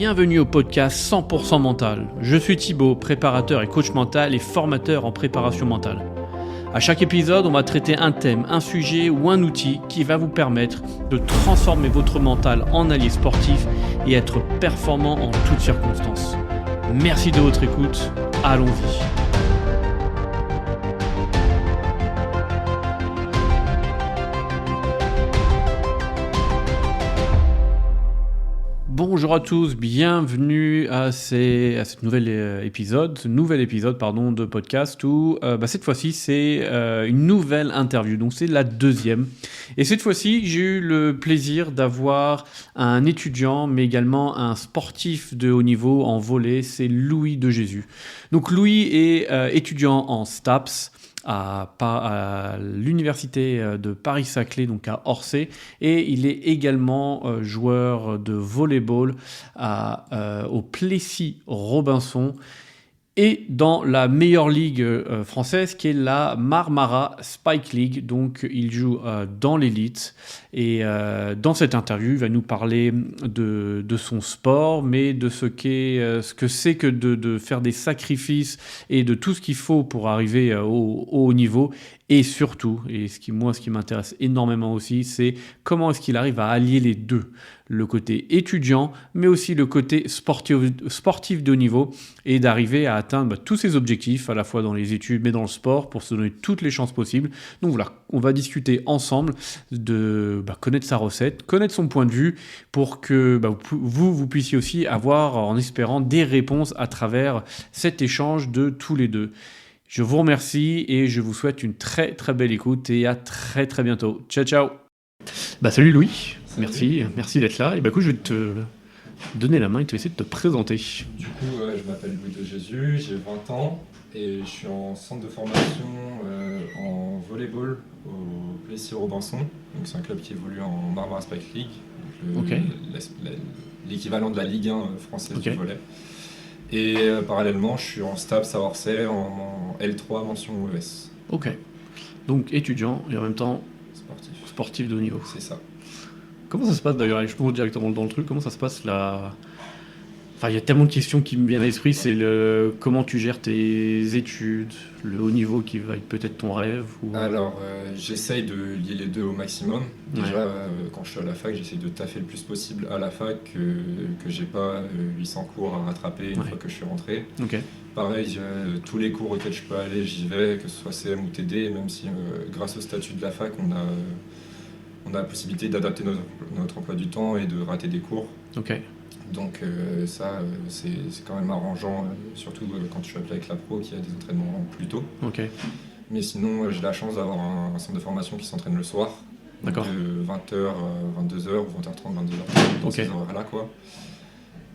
Bienvenue au podcast 100% mental. Je suis Thibaut, préparateur et coach mental et formateur en préparation mentale. À chaque épisode, on va traiter un thème, un sujet ou un outil qui va vous permettre de transformer votre mental en allié sportif et être performant en toutes circonstances. Merci de votre écoute, allons-y. Bonjour à tous, bienvenue à ce nouvel épisode de podcast où cette fois-ci c'est une nouvelle interview, donc c'est la deuxième. Et cette fois-ci j'ai eu le plaisir d'avoir un étudiant mais également un sportif de haut niveau en volley, c'est Louis de Jésus. Donc Louis est étudiant en STAPS à l'université de Paris-Saclay, donc à Orsay, et il est également joueur de volleyball au Plessis-Robinson et dans la meilleure ligue française qui est la Marmara Spike League. Donc il joue dans l'élite et dans cette interview il va nous parler de son sport, mais de ce que c'est que de faire des sacrifices et de tout ce qu'il faut pour arriver au haut niveau. Et surtout, et ce qui m'intéresse énormément aussi, c'est comment est-ce qu'il arrive à allier les deux. Le côté étudiant, mais aussi le côté sportif de haut niveau, et d'arriver à atteindre tous ses objectifs, à la fois dans les études, mais dans le sport, pour se donner toutes les chances possibles. Donc voilà, on va discuter ensemble de connaître sa recette, connaître son point de vue, pour que vous puissiez aussi avoir, en espérant, des réponses à travers cet échange de tous les deux. Je vous remercie et je vous souhaite une très très belle écoute et à très très bientôt. Ciao ciao. Salut Louis, salut. Merci d'être là. Et écoute, je vais te donner la main et te laisser te présenter. Du coup, je m'appelle Louis de Jésus, j'ai 20 ans et je suis en centre de formation en volleyball au Plessis-Robinson. Donc c'est un club qui évolue en Marmara Spike League, l'équivalent de la Ligue 1 française du volley. Et parallèlement, je suis en STAPS à Orsay en L3 mention ES. Ok. Donc étudiant et en même temps sportif de haut niveau. C'est ça. Comment ça se passe d'ailleurs? Je peux directement dans le truc. Comment ça se passe là? Enfin, il y a tellement de questions qui me viennent à l'esprit. C'est comment tu gères tes études, le haut niveau qui va être peut-être ton rêve ou... Alors, j'essaye de lier les deux au maximum. Déjà, quand je suis à la fac, j'essaye de taffer le plus possible à la fac, que j'ai pas 800 cours à rattraper une fois que je suis rentré. Okay. Pareil, tous les cours auxquels je peux aller, j'y vais, que ce soit CM ou TD, même si grâce au statut de la fac, on a la possibilité d'adapter notre emploi du temps et de rater des cours. Okay. Donc c'est quand même arrangeant, surtout quand je suis appelé avec la pro, qui a des entraînements plus tôt. Okay. Mais sinon, j'ai la chance d'avoir un centre de formation qui s'entraîne le soir, de 20h, 22h ou 20h30, 22h30, dans ces horaires-là, quoi.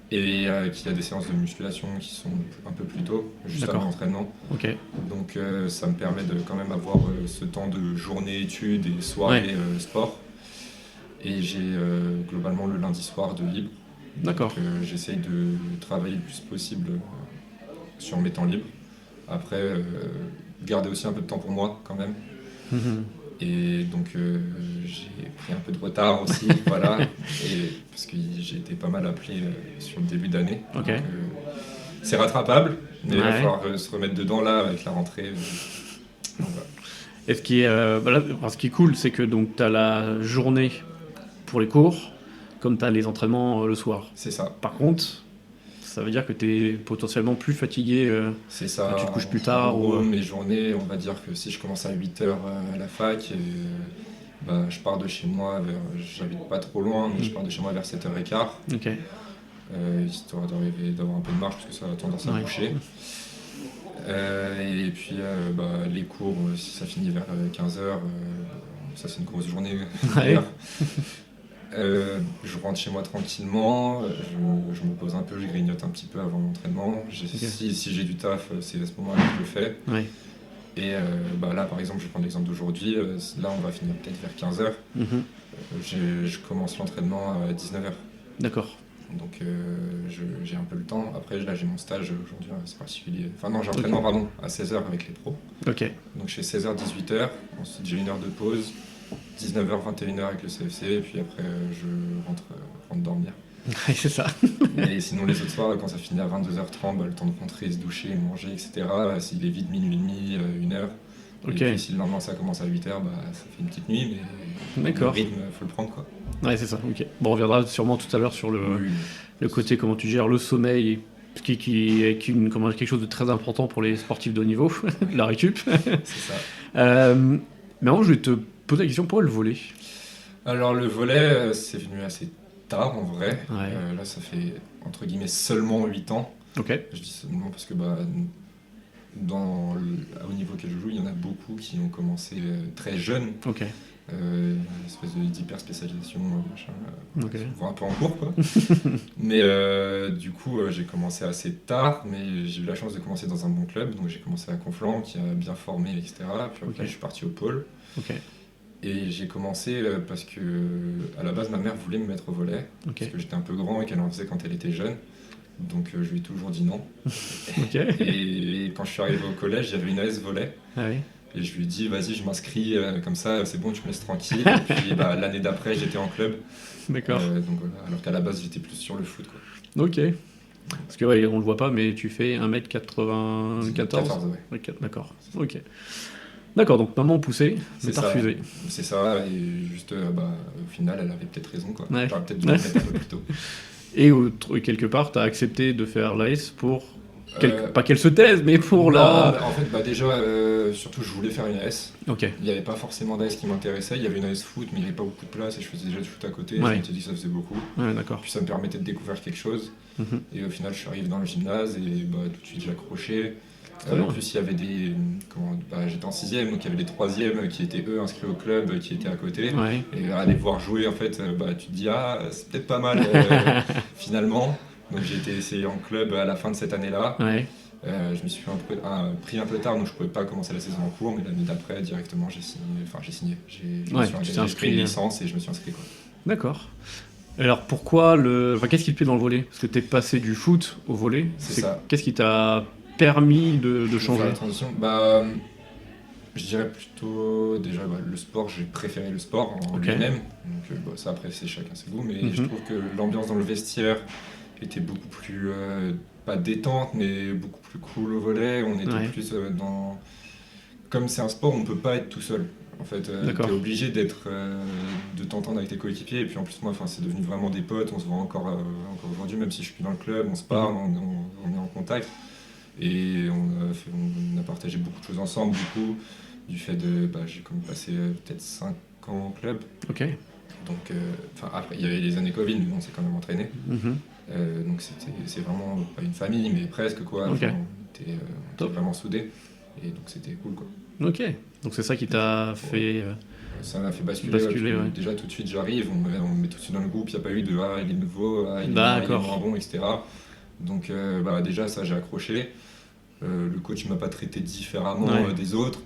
Et qui a des séances de musculation qui sont un peu plus tôt, juste avant l'entraînement. Okay. Donc ça me permet de quand même avoir ce temps de journée études et soirée sport. Et j'ai globalement le lundi soir de libre. D'accord. Donc j'essaye de travailler le plus possible sur mes temps libres. Après, garder aussi un peu de temps pour moi quand même. Mm-hmm. Et donc j'ai pris un peu de retard aussi, voilà, parce que j'ai été pas mal appelé sur le début d'année. Okay. Donc, c'est rattrapable, mais il va falloir se remettre dedans là avec la rentrée. Donc, voilà. Et ce qui est cool, c'est que tu as la journée pour les cours, comme tu as les entraînements le soir. C'est ça. Par contre, ça veut dire que tu es potentiellement plus fatigué. C'est ça. Tu te couches plus tard. Mes journées, on va dire que si je commence à 8h à la fac, je pars de chez moi j'habite pas trop loin, mais je pars de chez moi vers 7h15. Ok. Histoire d'avoir un peu de marche parce que ça a tendance à boucher. Et puis les cours, si ça finit vers 15h, ça c'est une grosse journée. Je rentre chez moi tranquillement, je me pose un peu, je grignote un petit peu avant l'entraînement. Si j'ai du taf, c'est à ce moment-là que je le fais. Ouais. Et là, par exemple, je vais prendre l'exemple d'aujourd'hui. Là, on va finir peut-être vers 15h. Mm-hmm. Je commence l'entraînement à 19h. D'accord. Donc j'ai un peu le temps. Après, là, j'ai mon stage aujourd'hui, c'est particulier. Enfin non, j'ai entraînement à 16h avec les pros. Okay. Donc je fais 16h, 18h. Ensuite, j'ai une heure de pause. 19h, 21h avec le CFC, et puis après je rentre dormir. Ouais, c'est ça. Et sinon, les autres soirs, quand ça finit à 22h30, le temps de rentrer, se doucher, manger, etc., s'il est vite minuit et demi, 1h. Okay. Et puis si le lendemain ça commence à 8h, ça fait une petite nuit, mais le rythme, faut le prendre, quoi. Ouais, c'est ça, ok. Bon, on reviendra sûrement tout à l'heure sur le côté, comment tu gères le sommeil, qui est quelque chose de très important pour les sportifs de haut niveau, la récup. C'est ça. Mais moi, je vais te poser la question, pourquoi le volley ? Alors, le volley, c'est venu assez tard, en vrai. Ouais. Là, ça fait, entre guillemets, seulement 8 ans. Ok. Je dis seulement parce que, au niveau auquel je joue, il y en a beaucoup qui ont commencé très jeunes. Ok. Une espèce d'hyper spécialisation, machin, okay. un peu en cours, quoi. Mais du coup, j'ai commencé assez tard, mais j'ai eu la chance de commencer dans un bon club, donc j'ai commencé à Conflans, qui a bien formé, etc. Puis après, je suis parti au pôle. Okay. Et j'ai commencé parce que, à la base, ma mère voulait me mettre au volley, parce que j'étais un peu grand et qu'elle en faisait quand elle était jeune. Donc je lui ai toujours dit non. Et quand je suis arrivé au collège, il y avait une AS volley. Ah oui. Et je lui ai dit, vas-y, je m'inscris, comme ça, c'est bon, tu me laisses tranquille. Et puis l'année d'après, j'étais en club. D'accord. Donc voilà, alors qu'à la base, j'étais plus sur le foot, quoi. Ok. Parce que ouais, on le voit pas, mais tu fais 1m94. 14, ouais. D'accord. Ok. D'accord, donc maman poussée, mais t'as refusé. C'est ça, et juste, au final, elle avait peut-être raison, quoi. Ouais. J'aurais peut-être dû me mettre un peu plus tôt. Et quelque part, t'as accepté de faire l'AS pour... Pas qu'elle se taise, mais pour la... En fait, déjà, surtout, je voulais faire une AS. Okay. Il n'y avait pas forcément d'AS qui m'intéressait. Il y avait une AS foot, mais il n'y avait pas beaucoup de place et je faisais déjà du foot à côté. Ouais. Je m'étais dit que ça faisait beaucoup. Ouais, d'accord. Puis ça me permettait de découvrir quelque chose. Et au final, je suis arrivé dans le gymnase et tout de suite, j'ai accroché. En plus, il y avait des... j'étais en 6ème, donc il y avait des 3ème qui étaient eux inscrits au club, qui étaient à côté. Ouais. Et aller voir jouer, en fait, tu te dis, c'est peut-être pas mal finalement. Donc j'ai été essayé en club à la fin de cette année-là. Ouais. Je me suis pris un peu tard, donc je ne pouvais pas commencer la saison en cours, mais l'année d'après, directement, j'ai signé. J'ai pris une licence et je me suis inscrit, quoi. D'accord. Alors pourquoi qu'est-ce qui te plaît dans le volley ? Parce que tu es passé du foot au volley. C'est ça. Qu'est-ce qui t'a permis de changer ? Faire la transition, je dirais plutôt déjà le sport. J'ai préféré le sport en lui-même. Donc ça, après, c'est chacun ses goûts, mais je trouve que l'ambiance dans le vestiaire était beaucoup plus pas détente, mais beaucoup plus cool au volley. On était plus dans... Comme c'est un sport, on ne peut pas être tout seul. En fait, tu es obligé de t'entendre avec tes coéquipiers. Et puis en plus, moi, c'est devenu vraiment des potes. On se voit encore aujourd'hui, même si je suis plus dans le club. On se parle, on est en contact. Et on a partagé beaucoup de choses ensemble, du coup, du fait de... j'ai comme passé peut-être 5 ans en club. Ok. Donc, après, il y avait les années Covid, mais on s'est quand même entraîné. Donc c'est vraiment pas une famille, mais presque, quoi. Okay. On était vraiment soudés. Et donc c'était cool, quoi. Ok, donc c'est ça qui t'a fait... Ça m'a fait basculer ouais. Déjà tout de suite j'arrive, on me met tout de suite dans le groupe, il n'y a pas eu de « il est nouveau, il est moins bon », etc. Donc déjà ça j'ai accroché. Le coach ne m'a pas traité différemment des autres.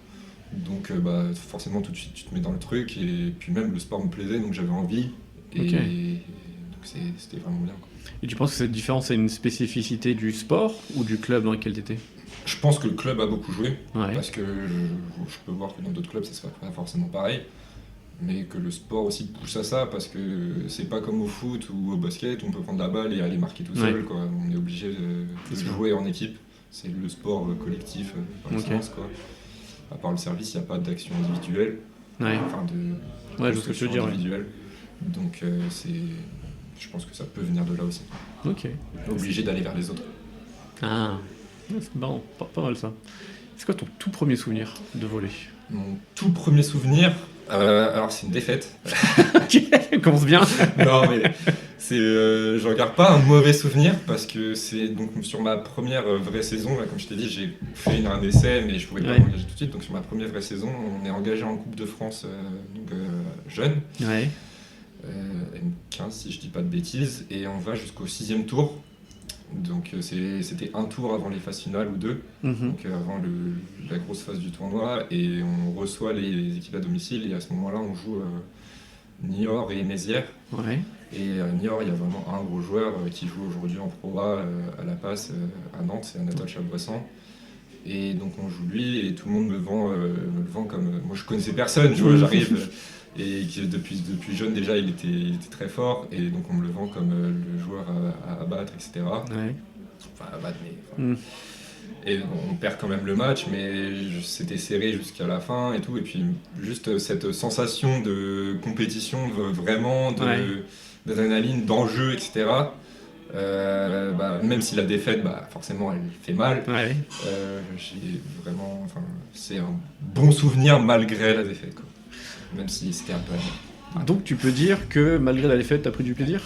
Donc forcément tout de suite tu te mets dans le truc, et puis même le sport me plaisait, donc j'avais envie. Et donc c'était vraiment bien, quoi. Et tu penses que cette différence est une spécificité du sport ou du club dans lequel tu étais ? Je pense que le club a beaucoup joué, parce que je peux voir que dans d'autres clubs ça se fait pas forcément pareil, mais que le sport aussi pousse à ça, parce que c'est pas comme au foot ou au basket, on peut prendre la balle et aller marquer tout seul, quoi. On est obligé de jouer en équipe, c'est le sport collectif par excellence, quoi. À part le service, il n'y a pas d'action individuelle, enfin de construction individuelle, donc je pense que ça peut venir de là aussi. Obligé d'aller vers les autres. Ah, c'est marrant, pas mal ça. C'est quoi ton tout premier souvenir de volley ? Mon tout premier souvenir, alors c'est une défaite. Ok, commence bien. Non, mais j'en garde pas un mauvais souvenir, parce que c'est donc sur ma première vraie saison, là, comme je t'ai dit, j'ai fait un essai, mais je pouvais pas m'engager tout de suite. Donc sur ma première vraie saison, on est engagé en Coupe de France jeune. M15 si je dis pas de bêtises, et on va jusqu'au 6e tour. Donc c'était un tour avant les phases finales ou deux, donc avant la grosse phase du tournoi, et on reçoit les équipes à domicile, et à ce moment-là on joue Niort et Mézières. Et Niort, il y a vraiment un gros joueur qui joue aujourd'hui en Pro A à la passe à Nantes, c'est Anatole Chabressan. Et donc on joue lui, et tout le monde me vend comme... Moi je connaissais personne, j'arrive et qui depuis jeune déjà il était très fort, et donc on me le vend comme le joueur à abattre, etc. Ouais. Enfin, à battre, mais... Et on perd quand même le match, mais c'était serré jusqu'à la fin et tout. Et puis juste cette sensation de compétition, vraiment, d'adrénaline, d'enjeu, etc. Même si la défaite, forcément, elle fait mal. Ouais. J'ai vraiment, c'est un bon souvenir malgré la défaite, quoi. Même si c'était un peu... Donc tu peux dire que malgré la défaite, t'as pris du plaisir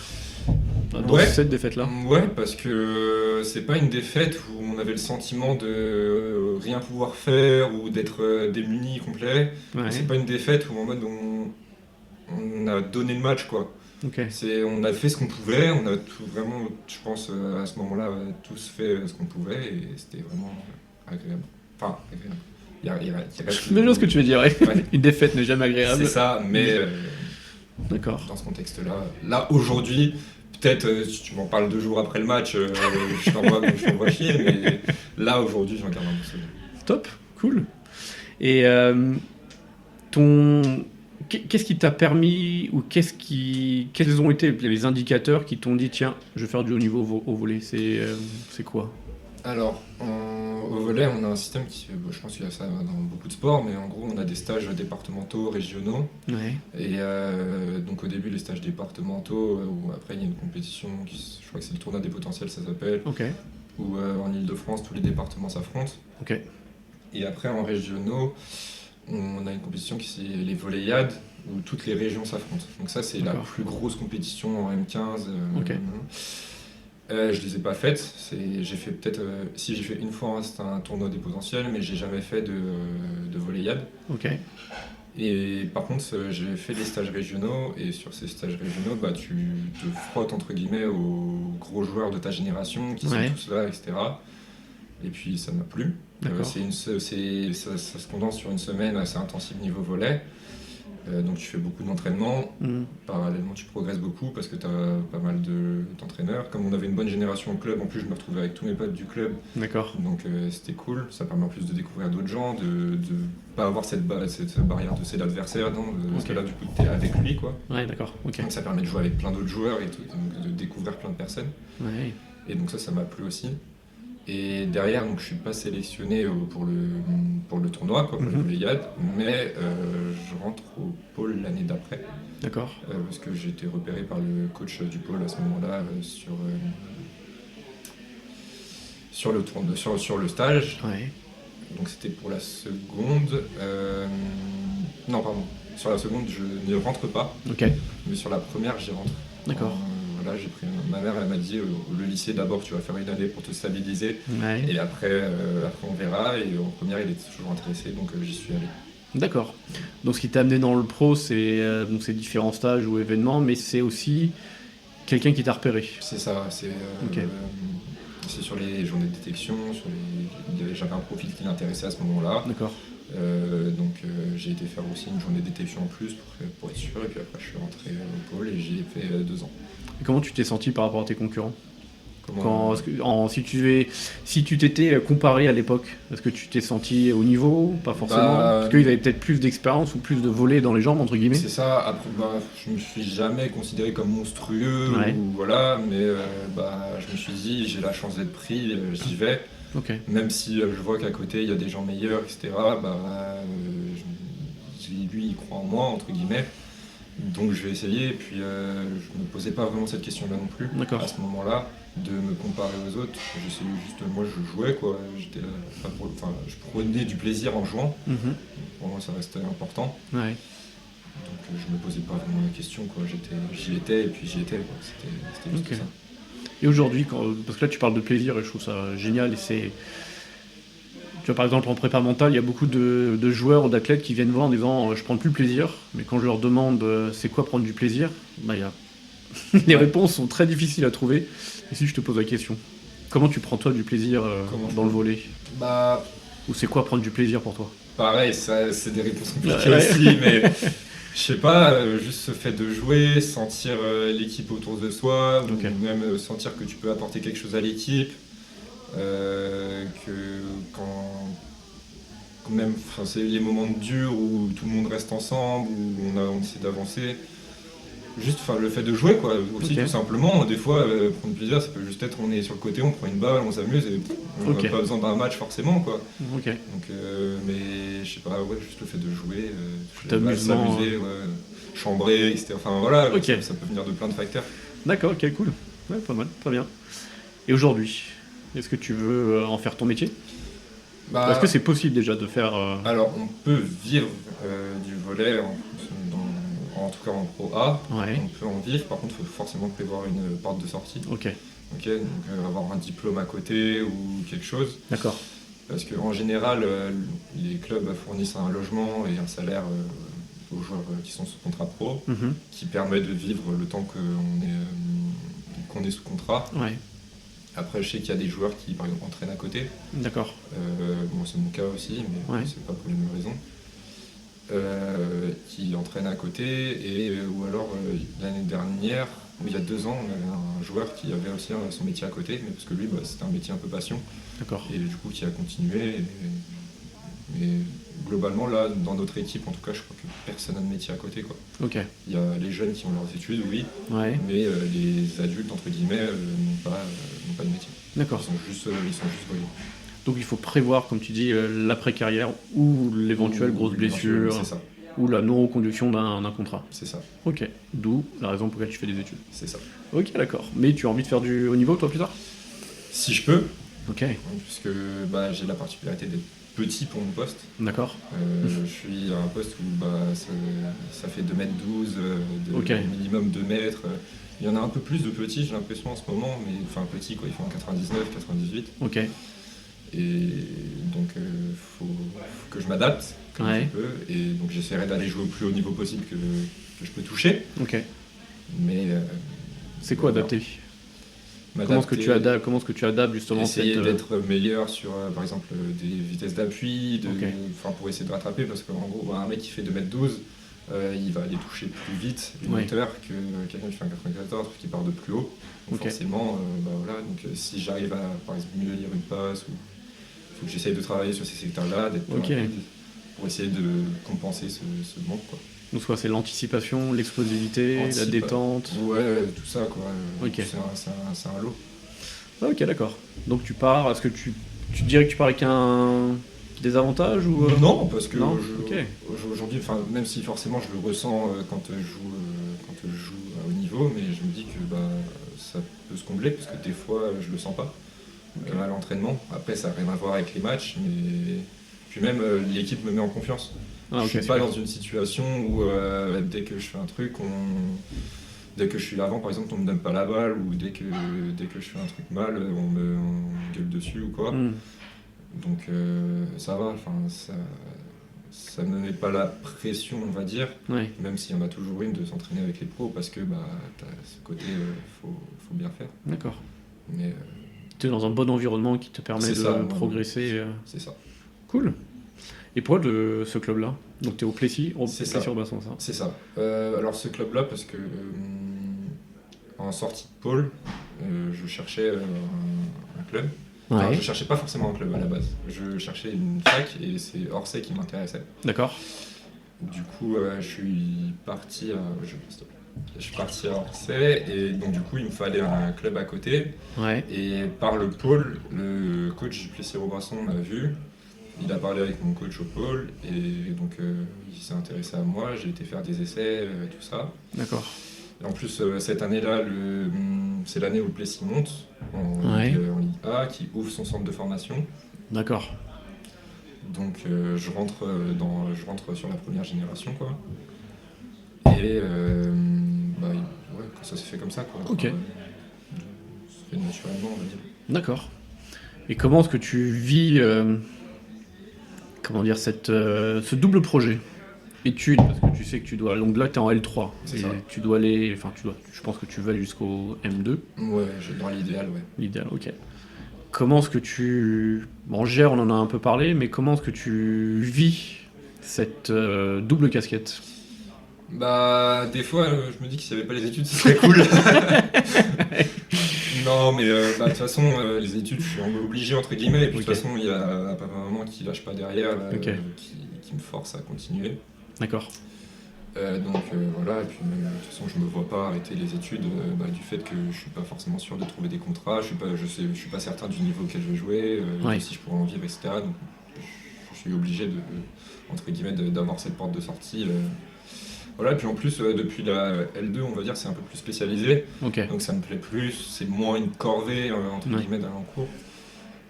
dans cette défaite-là? Ouais, parce que c'est pas une défaite où on avait le sentiment de rien pouvoir faire ou d'être démuni complet. Ouais. C'est pas une défaite où en mode on a donné le match, quoi. Okay. On a fait ce qu'on pouvait, on a tout vraiment, je pense, à ce moment-là, tous fait ce qu'on pouvait, et c'était vraiment agréable. Enfin, agréable. Je vois ce que tu veux dire, ouais. Une défaite n'est jamais agréable. C'est ça, mais d'accord. Dans ce contexte-là, là aujourd'hui, peut-être si tu m'en parles 2 jours après le match, je t'envoie chier, mais là aujourd'hui, j'en garde un peu souvenir. Top, cool. Et qu'est-ce qui t'a permis, ou quels ont été les indicateurs qui t'ont dit tiens, je vais faire du haut niveau au volley, c'est quoi? Alors, au volley, on a un système qui, je pense qu'il y a ça dans beaucoup de sports, mais en gros, on a des stages départementaux, régionaux. Ouais. Et donc au début, les stages départementaux, où après il y a une compétition, je crois que c'est le tournoi des potentiels, ça s'appelle. Okay. Où en Ile-de-France, tous les départements s'affrontent. Okay. Et après, en régionaux, on a une compétition qui c'est les Volleyades, où toutes les régions s'affrontent. Donc ça, c'est la plus grosse compétition en M15. Okay. Je les ai pas faites. J'ai fait peut-être, si j'ai fait une fois, c'était un tournoi des potentiels, mais j'ai jamais fait de Volleyade. Okay. Et par contre, j'ai fait des stages régionaux, et sur ces stages régionaux, tu te frottes entre guillemets aux gros joueurs de ta génération qui sont tous là, etc. Et puis ça m'a plu. Ça se condense sur une semaine assez intensive niveau volley. Donc tu fais beaucoup d'entraînement. Parallèlement, tu progresses beaucoup parce que tu as pas mal d'entraîneurs. Comme on avait une bonne génération au club, en plus je me retrouvais avec tous mes potes du club. D'accord. Donc c'était cool. Ça permet en plus de découvrir d'autres gens, de pas avoir cette barrière de c'est l'adversaire, parce que là du coup tu es avec lui, quoi. Ouais, d'accord. Okay. Donc ça permet de jouer avec plein d'autres joueurs et tout, donc de découvrir plein de personnes. Ouais. Et donc ça m'a plu aussi. Et derrière, donc, je suis pas sélectionné pour le tournoi, quoi, pour le Volleyade, mais je rentre au pôle l'année d'après. D'accord. Parce que j'ai été repéré par le coach du pôle à ce moment-là sur le stage. Ouais. Donc c'était pour la seconde. Non, pardon. Sur la seconde, je ne rentre pas. Okay. Mais sur la première, j'y rentre. D'accord. Voilà, ma mère, elle m'a dit le lycée d'abord tu vas faire une année pour te stabiliser, et après on verra, et en première il était toujours intéressé, donc j'y suis allé. D'accord. Donc ce qui t'a amené dans le pro, c'est ces différents stages ou événements, mais c'est aussi quelqu'un qui t'a repéré. C'est ça, c'est sur les journées de détection, j'avais un profil qui l'intéressait à ce moment-là. D'accord. Donc j'ai été faire aussi une journée de détection en plus pour être sûr, et puis après je suis rentré au pôle et j'y ai fait 2 ans. Et comment tu t'es senti par rapport à tes concurrents? Si tu t'étais comparé à l'époque, est-ce que tu t'es senti au niveau? Pas forcément. Parce qu'ils avaient peut-être plus d'expérience ou plus de volets dans les jambes, entre guillemets. C'est ça. Après, je me suis jamais considéré comme monstrueux, voilà, mais je me suis dit, j'ai la chance d'être pris, j'y vais. Okay. Même si je vois qu'à côté il y a des gens meilleurs, etc. Lui il croit en moi, entre guillemets. Donc je vais essayer, et puis je me posais pas vraiment cette question-là non plus. À ce moment-là, de me comparer aux autres. J'essayais juste, moi je jouais, quoi. Je prenais du plaisir en jouant. Pour moi ça restait important. Ouais. Donc je me posais pas vraiment la question, quoi. J'y étais, et puis j'y étais, quoi. C'était juste ça. Et aujourd'hui, parce que là tu parles de plaisir et je trouve ça génial, et c'est... Tu vois, par exemple, en prépa mentale, il y a beaucoup de joueurs ou d'athlètes qui viennent voir en disant je prends plus plaisir, mais quand je leur demande c'est quoi prendre du plaisir, les réponses sont très difficiles à trouver. Et si je te pose la question, comment tu prends toi du plaisir dans le volley? Ou c'est quoi prendre du plaisir pour toi? Pareil, c'est des réponses compliquées aussi, mais je sais pas, juste ce fait de jouer, sentir l'équipe autour de soi, ou même sentir que tu peux apporter quelque chose à l'équipe. Que même, c'est les moments durs où tout le monde reste ensemble, où on essaie d'avancer. Juste le fait de jouer, quoi, aussi, tout simplement. Des fois, prendre plaisir, ça peut juste être on est sur le côté, on prend une balle, on s'amuse et on n'a pas besoin d'un match forcément, quoi. Donc, mais je sais pas, juste le fait de jouer, s'amuser, chambrer, etc. Enfin voilà, ça peut venir de plein de facteurs. D'accord, ok, cool. Ouais, pas mal, très bien. Et aujourd'hui, est-ce que tu veux en faire ton métier ? Est-ce que c'est possible déjà de faire... Alors, on peut vivre du volley, en tout cas en Pro A, on peut en vivre, par contre il faut forcément prévoir une porte de sortie. Donc avoir un diplôme à côté ou quelque chose. D'accord. Parce qu'en général, les clubs fournissent un logement et un salaire aux joueurs qui sont sous contrat pro, qui permet de vivre le temps qu'on est sous contrat. Ouais. Après, je sais qu'il y a des joueurs qui, par exemple, entraînent à côté. D'accord. C'est mon cas aussi, mais c'est pas pour les mêmes raisons. Qui entraîne à côté, ou alors l'année dernière, ou il y a 2 ans, on avait un joueur qui avait aussi son métier à côté, mais parce que lui, c'était un métier un peu passion. D'accord. Et du coup, qui a continué. Mais globalement, là, dans notre équipe, en tout cas, je crois que personne n'a de métier à côté, quoi. Ok. Il y a les jeunes qui ont leurs études, oui, mais les adultes, entre guillemets, n'ont pas de métier. D'accord. Ils sont juste voyous. Donc il faut prévoir, comme tu dis, l'après-carrière ou l'éventuelle grosse blessure, ou la non-reconduction d'un contrat. C'est ça. Ok, d'où la raison pour laquelle tu fais des études. C'est ça. Ok, d'accord. Mais tu as envie de faire du haut niveau, toi, plus tard ? Si je peux. Ok. Puisque j'ai la particularité d'être petit pour mon poste. D'accord. Je suis à un poste où ça fait 2m12, minimum 2 mètres. Il y en a un peu plus de petits, j'ai l'impression, en ce moment, mais enfin petits, quoi, ils font 99, 98. Ok. Et donc, faut que je m'adapte comme je peux. Et donc, j'essaierai d'aller jouer au plus haut niveau possible que je peux toucher. Ok. Mais c'est quoi adapter ? Comment est-ce que tu adaptes justement essayer d'être meilleur sur, par exemple, des vitesses d'appui, pour essayer de rattraper, parce qu'en gros, un mec qui fait 2m12, il va aller toucher plus vite une hauteur que quelqu'un qui fait un 94 qui part de plus haut. Donc forcément, donc si j'arrive à, par exemple, mieux lire une passe, il faut que j'essaye de travailler sur ces secteurs-là, d'être plus rapide, pour essayer de compenser ce manque, quoi. Donc soit c'est l'anticipation, l'explosivité, la détente. Ouais, tout ça, quoi. C'est un lot. Ah, ok, d'accord. Donc tu pars, est-ce que tu dirais que tu pars avec un désavantage ou Non, parce que aujourd'hui, même si forcément je le ressens quand je joue à haut niveau, mais je me dis que ça peut se combler, parce que des fois je le sens pas à l'entraînement. Après, ça n'a rien à voir avec les matchs, mais puis même l'équipe me met en confiance. Je suis pas dans une situation où dès que je fais un truc, dès que je suis l'avant, par exemple, on me donne pas la balle, ou dès que je fais un truc mal, on me gueule dessus ou quoi. Donc ça va, ça ne met pas la pression, on va dire, même s'il y en a toujours une de s'entraîner avec les pros, parce que t'as ce côté, faut bien faire. D'accord. Mais tu es dans un bon environnement qui te permet de progresser. C'est ça. Cool. Et pourquoi de ce club-là ? Donc tu es au Plessis, sur Basson, ça ? C'est ça. Alors ce club-là, parce que en sortie de pôle, je cherchais un club. Enfin, je cherchais pas forcément un club à la base. Je cherchais une fac et c'est Orsay qui m'intéressait. D'accord. Du coup, je suis parti à Orsay et donc du coup il me fallait un club à côté. Ouais. Et par le pôle, le coach du Plessis-Robinson m'a vu. Il a parlé avec mon coach au pôle et donc il s'est intéressé à moi, j'ai été faire des essais, tout ça. D'accord. Et en plus, cette année-là, c'est l'année où le Plessis monte en Ligue A, qui ouvre son centre de formation. D'accord. Donc je rentre sur la première génération, quoi. Et ça s'est fait comme ça, quoi. Ok. Ça se fait naturellement, on va dire. D'accord. Et comment est-ce que tu vis ce double projet études, parce que tu sais que tu dois, donc là tu es en L3 et tu dois aller, je pense que tu vas aller jusqu'au M2. Ouais, dans l'idéal, ouais. L'idéal, ok. Comment est-ce que tu gères, on en a un peu parlé, mais comment est-ce que tu vis cette double casquette ? Des fois je me dis que s'il n'y avait pas les études ce serait cool. Non, mais de toute façon, les études, je suis obligé, entre guillemets, et puis de toute façon, il y a papa et maman qui lâchent pas derrière, qui me forcent à continuer. D'accord. Donc voilà, et puis de toute façon, je me vois pas arrêter les études du fait que je suis pas forcément sûr de trouver des contrats, je suis pas certain du niveau auquel je vais jouer, si je pourrais en vivre, etc. Donc je suis obligé entre guillemets, d'avoir cette porte de sortie. Voilà, et puis en plus, depuis la L2, on va dire, c'est un peu plus spécialisé. Donc ça me plaît plus, c'est moins une corvée, entre guillemets, d'aller en cours.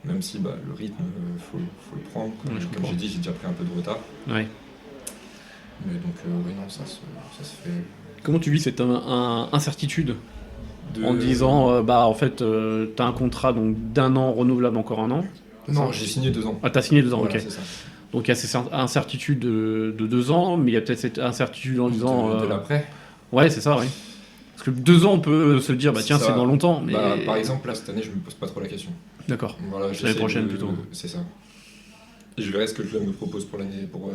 Même si le rythme, faut le prendre. Comme j'ai dit, j'ai déjà pris un peu de retard. Ouais. Mais donc, oui, non, ça se fait. Comment tu vis cette incertitude en disant, en fait, t'as un contrat donc, d'1 an renouvelable encore 1 an? Non, j'ai signé 2 ans. Ah, t'as signé 2 ans, voilà, ok. C'est ça. Donc il y a cette incertitude de 2 ans, mais il y a peut-être cette incertitude en disant... De l'après. Ouais, c'est ça, ouais. Parce que 2 ans, on peut se dire, tiens, c'est dans longtemps. Mais... par exemple, là, cette année, je me pose pas trop la question. D'accord. Voilà, l'année prochaine, plutôt. C'est ça. Je verrai ce que le club me propose pour l'année, pour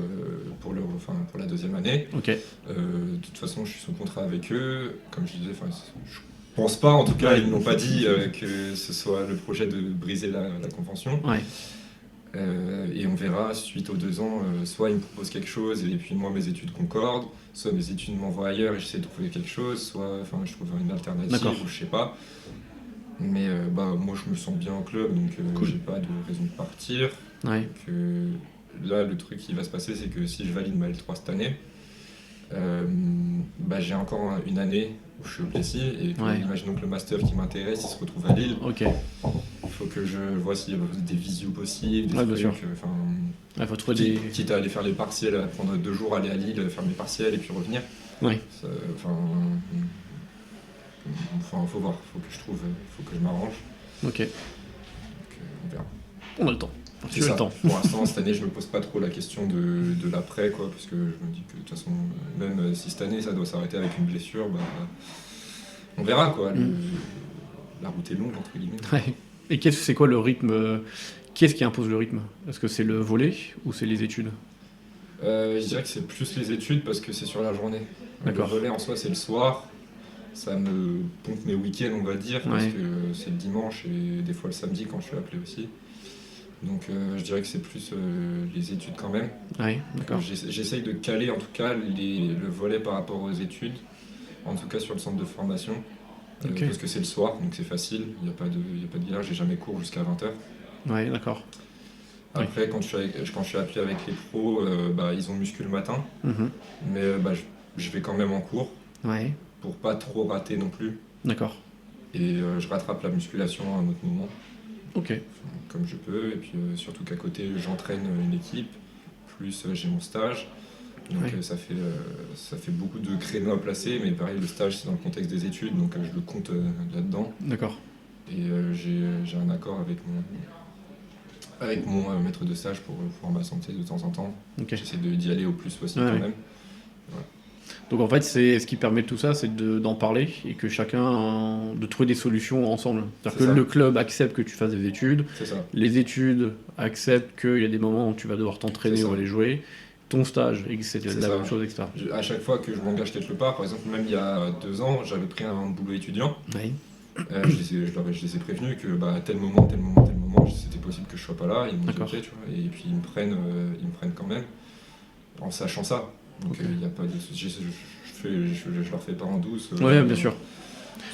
la deuxième année. Ok. De toute façon, je suis sous contrat avec eux. Comme je disais, je pense pas, en tout cas, ils n'ont pas dit que ce soit le projet de briser la convention. Ouais. Et on verra, suite aux 2 ans, soit ils me proposent quelque chose et puis moi mes études concordent, soit mes études m'envoient ailleurs et j'essaie de trouver quelque chose, soit je trouve une alternative ou je sais pas. Mais moi je me sens bien au club, donc j'ai pas de raison de partir. Ouais. Donc, là le truc qui va se passer, c'est que si je valide ma L3 cette année, j'ai encore une année où je suis au Plessis et imaginons que le master qui m'intéresse il se retrouve à Lille. Ok. Il faut que je vois s'il y a des visios possibles, des trucs. Faut trouver quitte à aller faire les partiels, à prendre 2 jours, aller à Lille, faire mes partiels et puis revenir. Ouais. Faut voir, faut que je m'arrange. Ok. Donc, on verra. On a le temps. C'est ça. Pour l'instant, cette année, je me pose pas trop la question de l'après, quoi, parce que je me dis que de toute façon, même si cette année ça doit s'arrêter avec une blessure, on verra, quoi. La route est longue, entre guillemets. Ouais. Et c'est quoi le rythme Qui est-ce qui impose le rythme? Est-ce que c'est le volley ou c'est les études? Je dirais que c'est plus les études parce que c'est sur la journée. D'accord. Le volley en soi, c'est le soir. Ça me pompe mes week-ends, on va dire, parce que c'est le dimanche et des fois le samedi quand je suis appelé aussi. Donc je dirais que c'est plus les études quand même. Ouais, d'accord. J'essaye de caler en tout cas le volley par rapport aux études, en tout cas sur le centre de formation. Parce que c'est le soir, donc c'est facile, il n'y a pas de galère, j'ai jamais cours jusqu'à 20h. Ouais, d'accord. Après, quand je suis appelé avec les pros, ils ont muscu le matin, mais je vais quand même en cours, pour pas trop rater non plus. D'accord. Et je rattrape la musculation à un autre moment. Ok. Comme je peux, et puis surtout qu'à côté, j'entraîne une équipe, plus j'ai mon stage. Donc ça fait beaucoup de créneaux à placer, mais pareil, le stage c'est dans le contexte des études, donc je le compte là-dedans. D'accord. Et j'ai un accord avec mon maître de stage pour pouvoir m'absenter de temps en temps. Okay. J'essaie d'y aller au plus possible quand même. Voilà. Donc en fait, ce qui permet tout ça, c'est d'en parler et que chacun, de trouver des solutions ensemble. C'est-à-dire que le club accepte que tu fasses des études, les études acceptent qu'il y a des moments où tu vas devoir t'entraîner ou aller jouer, ton stage, et c'est la même chose, etc. À chaque fois que je m'engage quelque part, par exemple, même il y a 2 ans, j'avais pris un boulot étudiant. Oui. Je les ai prévenus que tel moment, c'était possible que je sois pas là. Ils m'ont dit ok, tu vois, et puis ils me prennent quand même, en sachant ça. Donc il y a pas de, je leur fais pas en douce. Oui, bien sûr.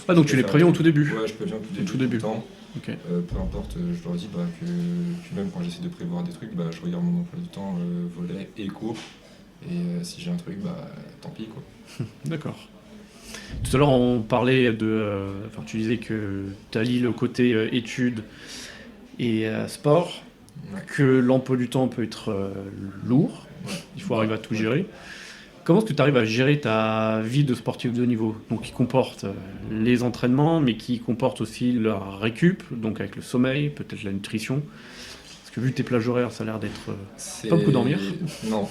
Donc tu les préviens au tout début. Ouais, je préviens au tout début. Temps. Okay. Peu importe, je leur dis que même quand j'essaie de prévoir des trucs, je regarde mon emploi du temps, volet et cours. Et si j'ai un truc, tant pis quoi. D'accord. Tout à l'heure, on parlait tu disais que tu allies le côté études et sport, que l'emploi du temps peut être lourd, il faut arriver à tout gérer. Comment est-ce que tu arrives à gérer ta vie de sportif de haut niveau, donc qui comporte les entraînements, mais qui comporte aussi la récup, donc avec le sommeil, peut-être la nutrition? Parce que vu tes plages horaires, ça a l'air d'être pas beaucoup dormir. Non,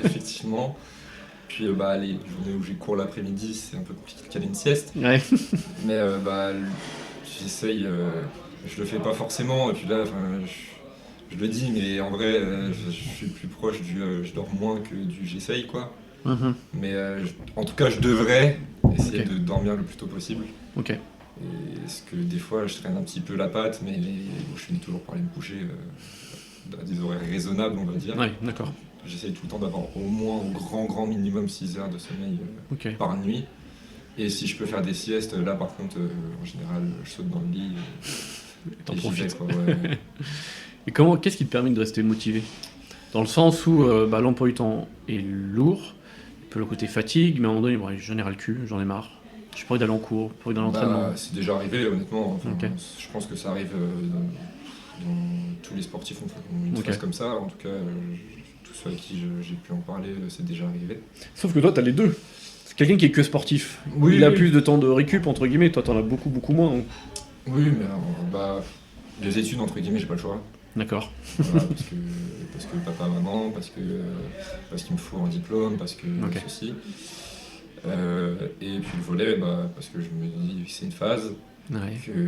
effectivement. Puis les journées où j'ai cours l'après-midi, c'est un peu compliqué de caler une sieste. Ouais. Mais j'essaye, je le fais pas forcément, et puis là, je le dis, mais en vrai, je suis plus proche du je dors moins que du j'essaye, quoi. Mais en tout cas, je devrais essayer de dormir le plus tôt possible. Ok. Et ce que des fois, je traîne un petit peu la patte, mais je finis toujours par aller me coucher à des horaires raisonnables, on va dire. Ouais, d'accord. J'essaye tout le temps d'avoir au moins, au grand minimum 6 heures de sommeil par nuit. Et si je peux faire des siestes, là par contre, en général, je saute dans le lit. T'en profites. Et qu'est-ce qui te permet de rester motivé ? Dans le sens où l'emploi du temps est lourd, un peu le côté fatigue, mais à un moment donné, j'en ai ras le cul, j'en ai marre. J'ai pas envie d'aller en cours, pas envie d'aller en entraînement. C'est déjà arrivé, honnêtement. Je pense que ça arrive dans tous les sportifs ont une phase comme ça. En tout cas, tous ceux à qui j'ai pu en parler, c'est déjà arrivé. Sauf que toi, t'as les deux. C'est quelqu'un qui est que sportif. Oui, il a plus de temps de récup, entre guillemets. Toi, t'en as beaucoup moins. Donc. Oui, mais les études, entre guillemets, j'ai pas le choix. D'accord. Voilà, parce que papa, maman, parce qu'il me faut un diplôme, parce que ceci. Et puis le volley, parce que je me dis que c'est une phase, que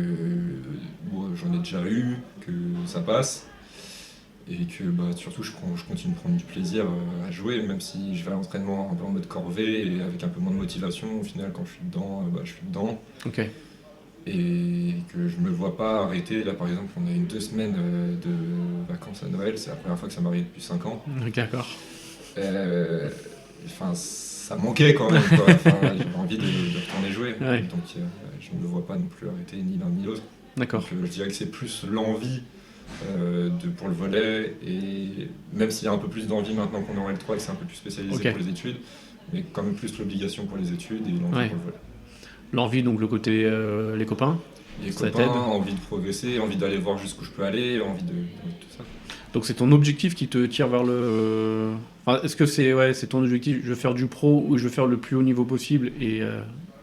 j'en ai déjà eu, que ça passe, et que surtout je continue de prendre du plaisir à jouer, même si je vais à l'entraînement un peu en mode corvée et avec un peu moins de motivation. Au final, quand je suis dedans, je suis dedans. Okay. Et que je me vois pas arrêter. Là par exemple, on a eu 2 semaines de vacances à Noël, c'est la première fois que ça m'arrive depuis 5 ans. D'accord. Ça manquait quand même, quoi. J'avais envie de retourner jouer, donc je ne me vois pas non plus arrêter ni l'un ni l'autre. D'accord. Donc, je dirais que c'est plus l'envie pour le volley, et même s'il y a un peu plus d'envie maintenant qu'on est en L3 et que c'est un peu plus spécialisé pour les études, mais quand même plus l'obligation pour les études et l'envie pour le volley. L'envie, donc le côté les copains. Les copains, envie de progresser, envie d'aller voir jusqu'où je peux aller, envie de tout ça. Donc c'est ton objectif qui te tire vers le... Enfin, est-ce que c'est ton objectif, je veux faire du pro ou je veux faire le plus haut niveau possible et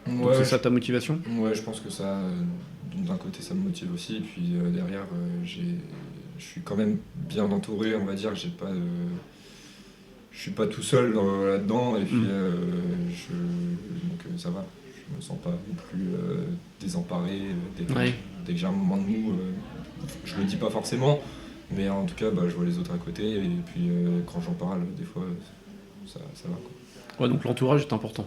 donc c'est ça ta motivation ? Ouais, je pense que ça, d'un côté ça me motive aussi, et puis derrière je suis quand même bien entouré, on va dire, je suis pas tout seul là-dedans, et puis donc ça va. Je me sens pas non plus désemparé dès que j'ai un moment de mou. Je le dis pas forcément, mais en tout cas je vois les autres à côté, et puis quand j'en parle des fois ça va, quoi. Ouais, donc l'entourage est important.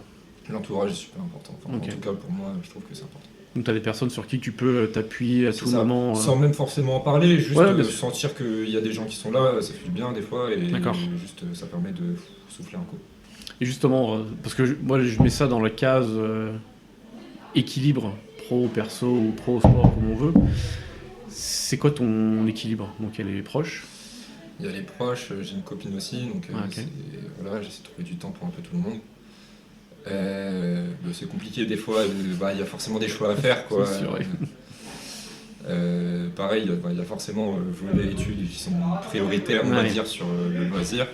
L'entourage est super important, en tout cas pour moi je trouve que c'est important. Donc tu as des personnes sur qui tu peux t'appuyer à tout moment. Sans même forcément en parler, juste sentir qu'il y a des gens qui sont là, ça fait du bien des fois, et juste ça permet de souffler un coup. Et justement, parce que moi je mets ça dans la case équilibre pro, perso ou pro sport comme on veut. C'est quoi ton équilibre ? Donc il y a les proches. Il y a les proches, j'ai une copine aussi, donc j'essaie de trouver du temps pour un peu tout le monde. C'est compliqué des fois, il y a forcément des choix à faire, quoi. C'est sûr, pareil, il y a forcément les études qui sont prioritaires, on va dire, sur le loisir.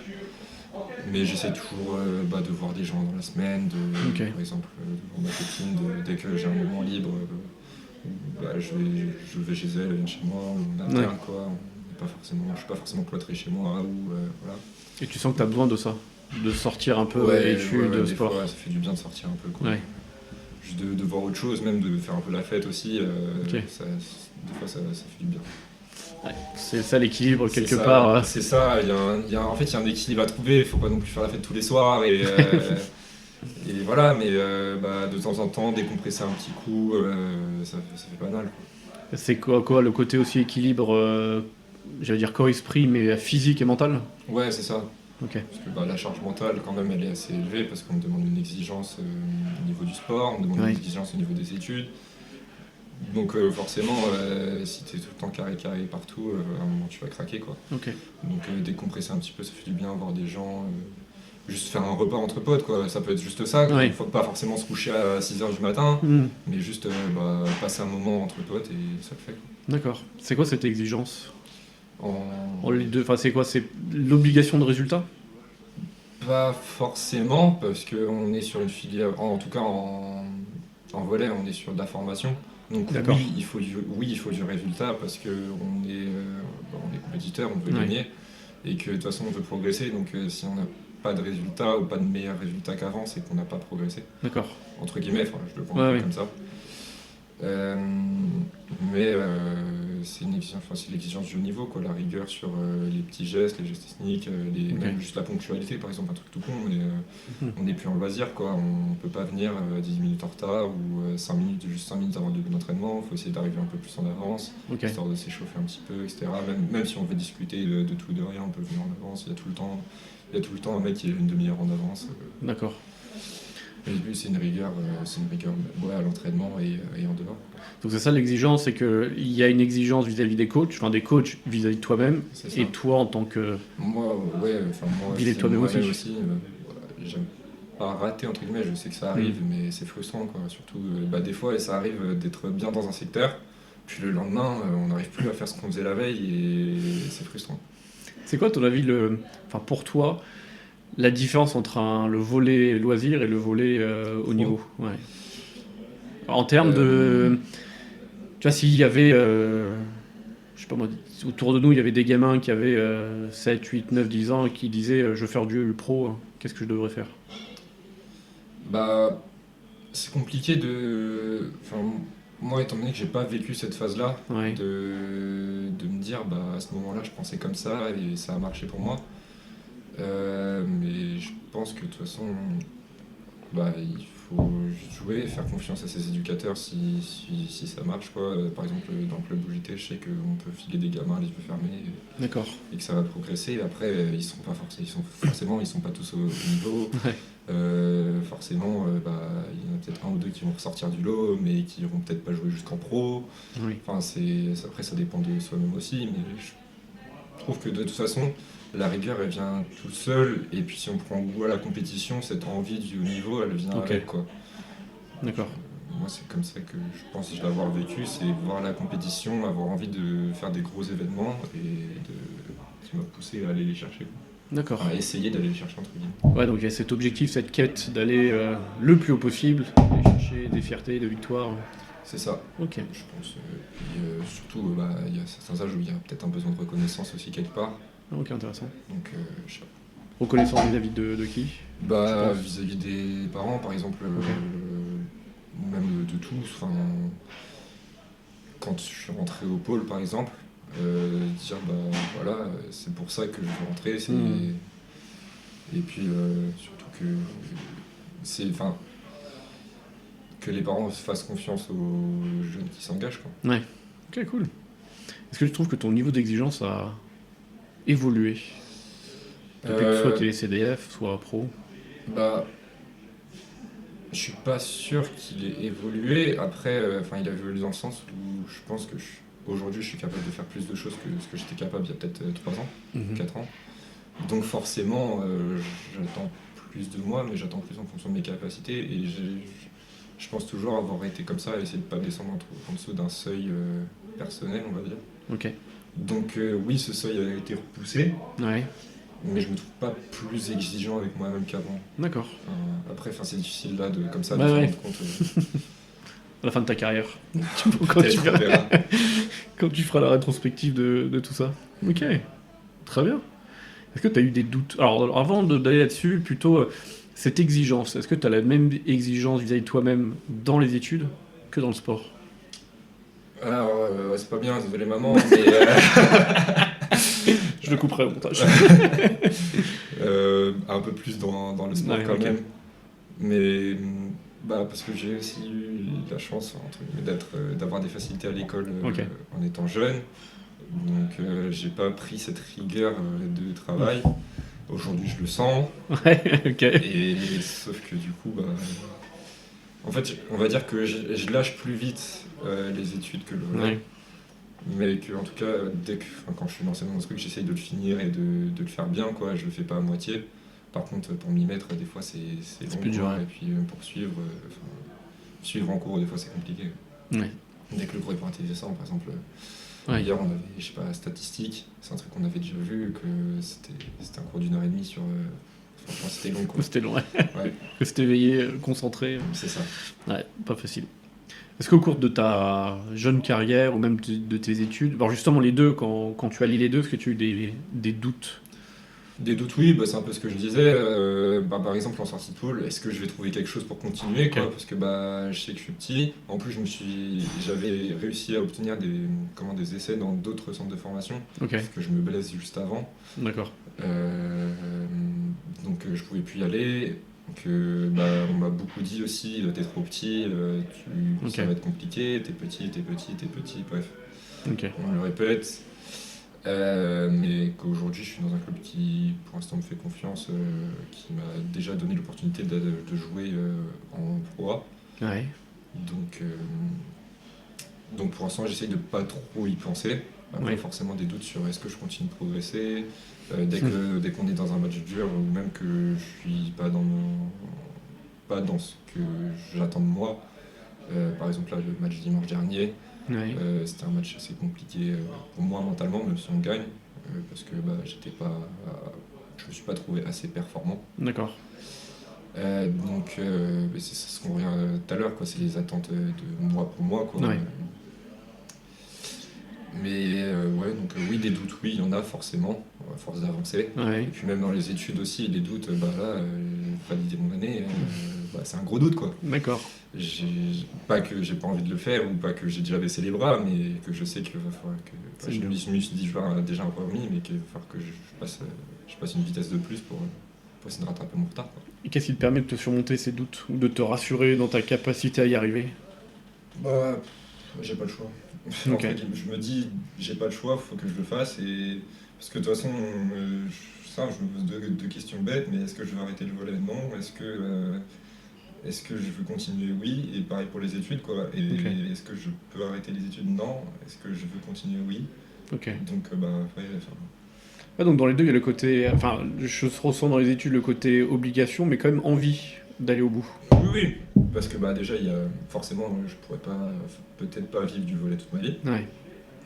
Mais j'essaie toujours de voir des gens dans la semaine, par exemple de voir ma copine, dès que j'ai un moment libre, je vais chez elle, elle vient chez moi, on alterne, quoi. Je suis pas forcément cloîtré chez moi, voilà. Et tu sens que tu as besoin de ça, de sortir un peu études, sport. Fois, ça fait du bien de sortir un peu, quoi. Juste de voir autre chose, même de faire un peu la fête aussi, des fois ça fait du bien. Ouais, c'est ça l'équilibre quelque part. C'est ça, en fait il y a un équilibre à trouver, il faut pas non plus faire la fête tous les soirs, et voilà, mais de temps en temps décompresser un petit coup, ça fait pas mal, quoi. C'est quoi le côté aussi équilibre, j'allais dire corps-esprit, mais physique et mental ? Ouais, c'est ça. Okay. Parce que la charge mentale quand même elle est assez élevée, parce qu'on me demande une exigence au niveau du sport, on me demande une exigence au niveau des études. Donc forcément, si tu es tout le temps carré partout, à un moment tu vas craquer, quoi. Okay. Donc décompresser un petit peu, ça fait du bien, voir des gens, juste faire un repas entre potes, quoi. Ça peut être juste ça, il faut pas forcément se coucher à 6h du matin, mais juste passer un moment entre potes et ça le fait, quoi. D'accord. C'est quoi cette exigence ? C'est quoi ? C'est l'obligation de résultat ? Pas forcément, parce qu'on est sur une filière, en tout cas en volley, on est sur de la formation. Donc oui, il faut du résultat, parce qu'on est compétiteur, on veut gagner, et que de toute façon on veut progresser. Donc si on n'a pas de résultat ou pas de meilleur résultat qu'avant, c'est qu'on n'a pas progressé. D'accord. Entre guillemets, je le vois comme ça. Mais c'est l'exigence du haut niveau, quoi, la rigueur sur les petits gestes, les gestes techniques, même juste la ponctualité, par exemple, un truc tout con, mais on n'est plus en loisir, quoi. On peut pas venir 10 minutes en retard ou 5 minutes avant le début de l'entraînement. Il faut essayer d'arriver un peu plus en avance, histoire de s'échauffer un petit peu, etc. Même si on veut discuter de tout et de rien, on peut venir en avance. Il y a tout le temps un mec qui est une demi-heure en avance. D'accord. Et puis c'est une rigueur à l'entraînement et en dehors. Donc c'est ça l'exigence, c'est qu'il y a une exigence vis-à-vis des coachs vis-à-vis de toi-même, et toi en tant que... Moi, vis-à-vis de toi-même aussi. J'aime pas rater, entre guillemets, je sais que ça arrive, mais c'est frustrant, quoi. Surtout, des fois, ça arrive d'être bien dans un secteur, puis le lendemain, on n'arrive plus à faire ce qu'on faisait la veille, et c'est frustrant. C'est quoi, ton avis, pour toi, la différence entre le volet loisir et le volet haut niveau? Ouais. En termes de... Tu vois, s'il y avait... je sais pas moi, autour de nous, il y avait des gamins qui avaient 7, 8, 9, 10 ans et qui disaient je veux faire du pro, qu'est-ce que je devrais faire? C'est compliqué de... moi, étant donné que j'ai pas vécu cette phase-là, de me dire à ce moment-là, je pensais comme ça et ça a marché pour moi. Mais je pense que de toute façon, il faut jouer, faire confiance à ses éducateurs si ça marche, quoi. Par exemple, dans le club où j'étais, je sais qu'on peut filer des gamins les yeux fermés. D'accord. Et que ça va progresser. Après, ils sont pas tous au niveau. Forcément, il y en a peut-être un ou deux qui vont ressortir du lot, mais qui n'iront peut-être pas jouer jusqu'en pro. Oui. Après, ça dépend de soi-même aussi, mais je trouve que de toute façon, la rigueur, elle vient tout seul, et puis si on prend goût à la compétition, cette envie du haut niveau, elle vient avec, quoi. D'accord. Moi, c'est comme ça que je pense que je l'avoir vécu, c'est voir la compétition, avoir envie de faire des gros événements, et qui m'a poussé à aller les chercher, quoi. D'accord. À essayer d'aller les chercher, entre guillemets. Ouais, donc il y a cet objectif, cette quête d'aller le plus haut possible, aller chercher des fiertés, des victoires. C'est ça. Ok. Je pense. Surtout, il y a certains âges où il y a peut-être un besoin de reconnaissance aussi quelque part. Ok, intéressant. Donc, je sais pas. Reconnaissance vis-à-vis de qui? Vis-à-vis des parents, par exemple, même de tous. Quand je suis rentré au pôle, par exemple, dire voilà, c'est pour ça que je veux rentrer. Et puis, surtout que les parents fassent confiance aux jeunes qui s'engagent, quoi. Ouais. Ok, cool. Est-ce que tu trouves que ton niveau d'exigence a évolué depuis que soit tu es CDF, soit pro? Je suis pas sûr qu'il ait évolué. Après, il a évolué dans le sens où je pense que aujourd'hui je suis capable de faire plus de choses que ce que j'étais capable il y a peut-être 3 ans, 4 ans. Donc forcément, j'attends plus de moi, mais j'attends plus en fonction de mes capacités. Et je pense toujours avoir été comme ça, essayer de ne pas descendre en dessous d'un seuil personnel, on va dire. Ok. Donc oui, ce seuil a été repoussé. Ouais. Mais je me trouve pas plus exigeant avec moi-même qu'avant. D'accord. Après, c'est difficile là de se Ouais. rendre compte. À la fin de ta carrière. Quand tu feras la rétrospective de tout ça. Ok. Très bien. Est-ce que tu as eu des doutes? Alors, avant d'aller là-dessus, plutôt cette exigence. Est-ce que tu as la même exigence vis-à-vis de toi-même dans les études que dans le sport? Alors, c'est pas bien, désolé maman, mais... Je le couperai au montage. Un peu plus dans le sport quand même. Mais parce que j'ai aussi eu la chance d'avoir des facilités à l'école en étant jeune. Donc j'ai pas pris cette rigueur de travail. Aujourd'hui je le sens. Ouais, ok. Sauf que du coup, en fait, on va dire que je lâche plus vite les études que le volet. Ouais. Mais que, en tout cas, quand je suis lancé dans un truc, j'essaye de le finir et de le faire bien, quoi. Je le fais pas à moitié. Par contre, pour m'y mettre, des fois c'est long, plus dur. Et puis pour suivre en cours, des fois c'est compliqué. Ouais. Dès que le cours est pas intéressant, par exemple, hier on avait, je sais pas, statistique, c'est un truc qu'on avait déjà vu, que c'était un cours d'1h30 sur... franchement, c'était long, quoi. C'était long, ouais. Ouais. Rester éveillé, concentré. C'est ça. Ouais, pas facile. Est-ce qu'au cours de ta jeune carrière, ou même de tes études, alors justement les deux, quand tu allies les deux, est-ce que tu as eu des doutes? Des doutes, oui, c'est un peu ce que je disais. Par exemple, en sortie de pool, est-ce que je vais trouver quelque chose pour continuer quoi, parce que je sais que je suis petit. En plus, j'avais réussi à obtenir des essais dans d'autres centres de formation, parce que je me blesse juste avant. D'accord. Donc, je pouvais plus y aller. On m'a beaucoup dit aussi, t'es trop petit, ça va être compliqué, t'es petit, bref. On me le répète. Mais qu'aujourd'hui je suis dans un club qui pour l'instant me fait confiance, qui m'a déjà donné l'opportunité de jouer en Pro A. Ouais. Donc pour l'instant j'essaye de pas trop y penser. Après forcément des doutes sur est-ce que je continue de progresser, dès qu'on est dans un match dur ou même que je suis pas dans ce que j'attends de moi. Par exemple là le match dimanche dernier. C'était un match assez compliqué pour moi mentalement, même si on gagne, parce que je me suis pas trouvé assez performant. D'accord. Donc c'est ce qu'on revient tout à l'heure, c'est les attentes de moi pour moi. Mais donc oui, des doutes, oui, il y en a forcément, à force d'avancer. Et puis même dans les études aussi, les doutes, valider mon année, c'est un gros doute quoi. D'accord. Pas que j'ai pas envie de le faire ou pas que j'ai déjà baissé les bras, mais que je sais qu'il va falloir que je me suis dit déjà un peu remis, mais qu'il va falloir que je passe une vitesse de plus pour essayer de rattraper mon retard. Et qu'est-ce qui te permet de te surmonter ces doutes ou de te rassurer dans ta capacité à y arriver? J'ai pas le choix. En fait, je me dis j'ai pas le choix, faut que je le fasse, et parce que de toute façon je me pose deux questions bêtes, mais est-ce que je vais arrêter le volley? Non. Est-ce que je veux continuer? Oui. Et pareil pour les études, quoi. Est-ce que je peux arrêter les études? Non. Est-ce que je veux continuer? Oui. Donc, donc dans les deux, il y a le côté... Enfin, je ressens dans les études le côté obligation, mais quand même envie d'aller au bout. Oui. Parce que déjà, il y a forcément, je pourrais peut-être pas vivre du volley toute ma vie. Ouais.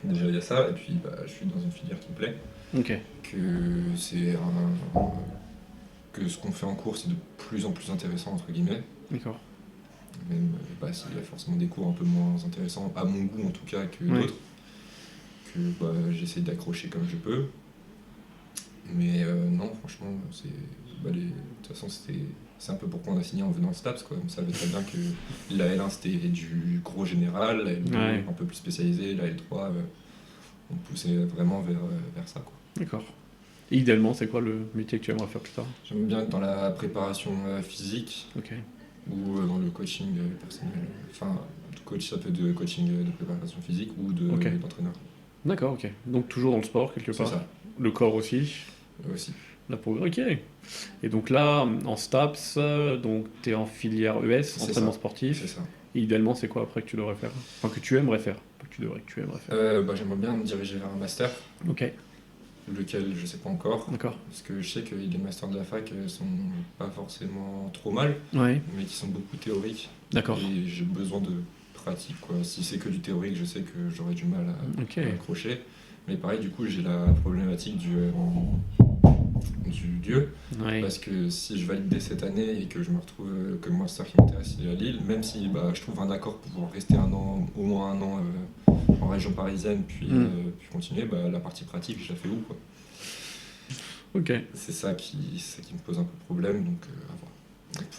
Déjà, il y a ça. Et puis, je suis dans une filière qui me plaît. Que ce qu'on fait en cours, c'est de plus en plus intéressant, entre guillemets. D'accord. Même s'il y a forcément des cours un peu moins intéressants, à mon goût en tout cas, que d'autres, que j'essaie d'accrocher comme je peux. Mais non, franchement, de toute façon, c'est un peu pourquoi on a signé en venant en STAPS, quoi. On savait très bien que la L1 c'était du gros général, la L2 un peu plus spécialisé, la L3, on poussait vraiment vers ça, quoi. D'accord. Et idéalement, c'est quoi le métier que tu aimerais faire plus tard? J'aime bien être dans la préparation physique. Ou dans le coaching personnel. Enfin, ça peut être de coaching de préparation physique ou d'entraîneur. D'accord, ok. Donc toujours dans le sport, quelque part. C'est ça. Le corps aussi. Aussi. Ok. Et donc là, en STAPS, donc tu es en filière ES, entraînement sportif. C'est ça. Et idéalement, c'est quoi après que tu devrais faire? Enfin, que tu aimerais faire. Pas que tu devrais, que tu aimerais faire. J'aimerais bien me diriger vers un master. Ok. Lequel je sais pas encore. D'accord. Parce que je sais que les masters de la fac sont pas forcément trop mal, mais qui sont beaucoup théoriques. D'accord. Et j'ai besoin de pratique, quoi. Si c'est que du théorique, je sais que j'aurai du mal à accrocher. Mais pareil, du coup, j'ai la problématique du lieu. Parce que si je valide dès cette année et que je me retrouve que mon master qui m'intéresse il est à Lille, même si je trouve un accord pour pouvoir rester au moins un an en région parisienne, puis continuer, la partie pratique, je la fais où, quoi. Ok. C'est ça qui me pose un peu de problème, donc à voir.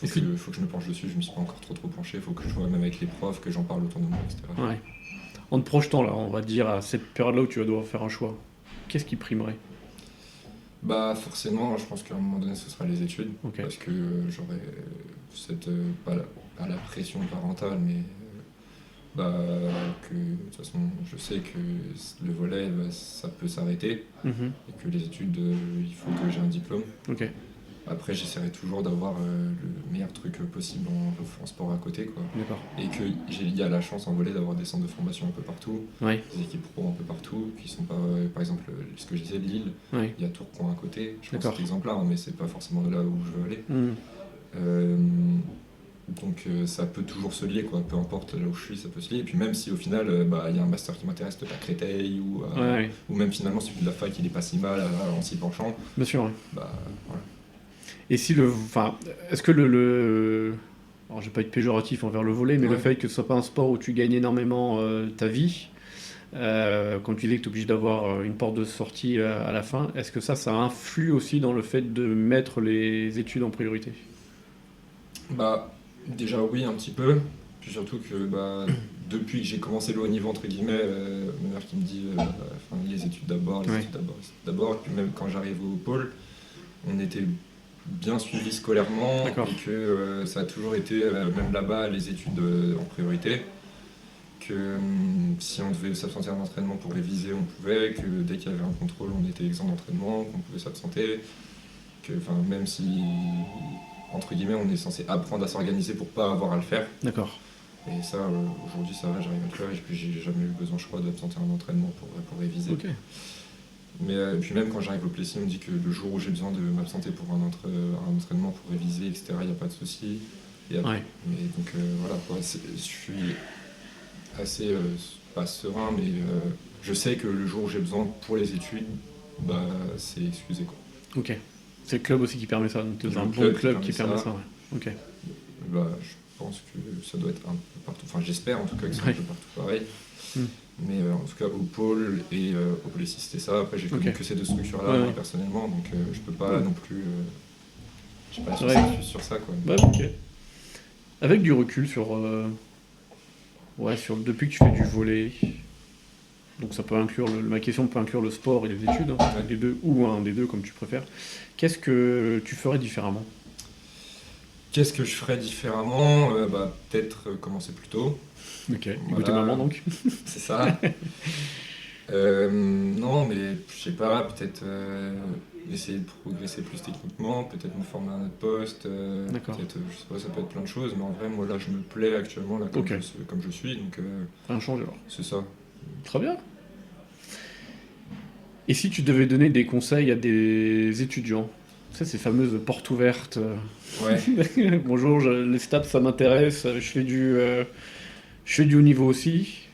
Il faut que je me penche dessus, je ne me suis pas encore trop penché, il faut que je vois même avec les profs, que j'en parle autour de moi, etc. Ouais. En te projetant là, on va dire à cette période-là où tu vas devoir faire un choix, qu'est-ce qui primerait? Forcément, je pense qu'à un moment donné, ce sera les études, parce que j'aurai pas la pression parentale, mais que de toute façon, je sais que le volley, ça peut s'arrêter, et que les études, il faut que j'ai un diplôme. Après, j'essaierai toujours d'avoir le meilleur truc possible en sport à côté, quoi. Et qu'il y a la chance en volley d'avoir des centres de formation un peu partout, des équipes pro un peu partout, qui sont pas, par exemple, ce que je disais de Lille, il y a Tourcoing à côté, je pense que c'est exemplaire, mais c'est pas forcément de là où je veux aller. Donc ça peut toujours se lier, quoi. Peu importe là où je suis, ça peut se lier. Et puis même si au final, il y a un master qui m'intéresse de la Créteil, ou même finalement celui de la fac, il est pas si mal en s'y penchant. Bien sûr. Voilà. Et si est-ce que alors je vais pas être péjoratif envers le volley, mais le fait que ce soit pas un sport où tu gagnes énormément ta vie, Quand tu disais que tu es obligé d'avoir une porte de sortie à la fin, est-ce que ça influe aussi dans le fait de mettre les études en priorité? Bah, déjà oui, un petit peu. Puis surtout que depuis que j'ai commencé le haut niveau, entre guillemets, ma mère qui me dit les études d'abord, les études d'abord, les études d'abord. Et puis même quand j'arrive au pôle, on était bien suivi scolairement et que ça a toujours été, même là-bas, les études en priorité. Que si on devait s'absenter d'un entraînement pour réviser, on pouvait, que dès qu'il y avait un contrôle, on était exempt d'entraînement, qu'on pouvait s'absenter, que même si, entre guillemets, on est censé apprendre à s'organiser pour pas avoir à le faire. D'accord. Et ça, aujourd'hui, ça va, j'arrive à le faire, et puis j'ai jamais eu besoin, je crois, d'absenter un entraînement pour réviser. Ok. Mais puis même quand j'arrive au Plessis, on me dit que le jour où j'ai besoin de m'absenter pour un entraînement pour réviser, etc., il n'y a pas de souci. Mais donc voilà, quoi, je suis assez, pas serein, mais je sais que le jour où j'ai besoin pour les études, c'est excusé, quoi. Ok. C'est le club aussi qui permet ça, donc c'est un bon club qui permet ça. Ok. Je pense que ça doit être un peu partout, enfin j'espère en tout cas que c'est un peu partout pareil. Mais en tout cas au pôle et au Plessis c'était ça. Après j'ai connu que ces deux structures-là moi, personnellement, donc je peux pas non plus... je sais pas sur ça, quoi. Ok. Avec du recul sur depuis que tu fais du volley, donc ça peut inclure, ma question peut inclure le sport et les études, les deux, ou un des deux comme tu préfères. Qu'est-ce que tu ferais différemment? Qu'est-ce que je ferais différemment? Peut-être commencer plus tôt. Ok, écouter maman donc. C'est ça. Non, mais je sais pas, peut-être essayer de progresser plus techniquement, peut-être me former à un autre poste, peut-être, je sais pas, ça peut être plein de choses, mais en vrai, moi là, je me plais actuellement là, comme je suis, donc... Rien change alors. C'est ça. Très bien. Et si tu devais donner des conseils à des étudiants, ces fameuses portes ouvertes, bonjour, les stats ça m'intéresse, je fais du haut niveau aussi.